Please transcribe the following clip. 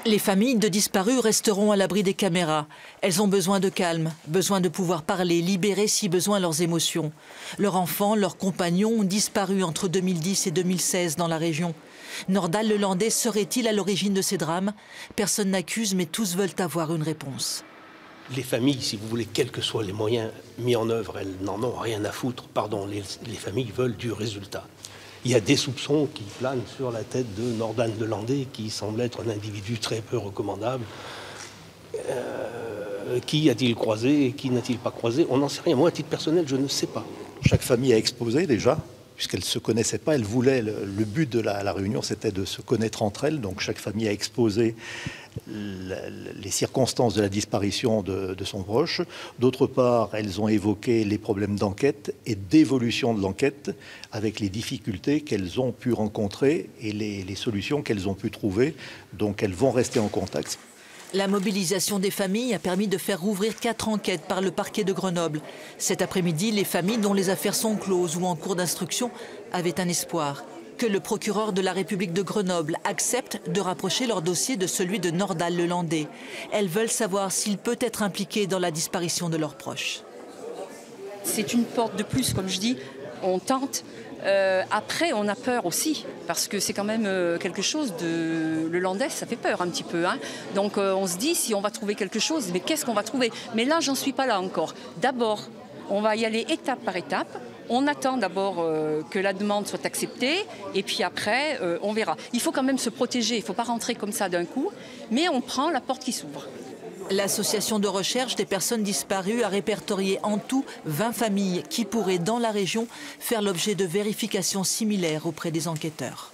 Les familles de disparus resteront à l'abri des caméras. Elles ont besoin de calme, besoin de pouvoir parler, libérer si besoin leurs émotions. Leurs enfants, leurs compagnons ont disparu entre 2010 et 2016 dans la région. Nordal Lelandais serait-il à l'origine de ces drames? Personne n'accuse, mais tous veulent avoir une réponse. Les familles, si vous voulez, quels que soient les moyens mis en œuvre, elles n'en ont rien à foutre. Pardon, les familles veulent du résultat. Il y a des soupçons qui planent sur la tête de Nordal Lelandais, qui semble être un individu très peu recommandable. Qui a-t-il croisé et qui n'a-t-il pas croisé? On n'en sait rien. Moi, à titre personnel, je ne sais pas. Chaque famille a exposé déjà, puisqu'elle ne se connaissait pas. Elle voulait, le but de la réunion, c'était de se connaître entre elles. Donc chaque famille a exposé les circonstances de la disparition de son proche. D'autre part, elles ont évoqué les problèmes d'enquête et d'évolution de l'enquête, avec les difficultés qu'elles ont pu rencontrer et les solutions qu'elles ont pu trouver. Donc elles vont rester en contact. La mobilisation des familles a permis de faire rouvrir 4 enquêtes par le parquet de Grenoble. Cet après-midi, les familles dont les affaires sont closes ou en cours d'instruction avaient un espoir: que le procureur de la République de Grenoble accepte de rapprocher leur dossier de celui de Nordal Lelandais. Elles veulent savoir s'il peut être impliqué dans la disparition de leurs proches. C'est une porte de plus, comme je dis, on tente. Après, on a peur aussi, parce que c'est quand même quelque chose de... Le Landais, ça fait peur un petit peu. Hein. Donc on se dit, si on va trouver quelque chose, mais qu'est-ce qu'on va trouver? Mais là, j'en suis pas là encore. D'abord, on va y aller étape par étape. On attend d'abord que la demande soit acceptée, et puis après, on verra. Il faut quand même se protéger, il ne faut pas rentrer comme ça d'un coup, mais on prend la porte qui s'ouvre. L'association de recherche des personnes disparues a répertorié en tout 20 familles qui pourraient, dans la région, faire l'objet de vérifications similaires auprès des enquêteurs.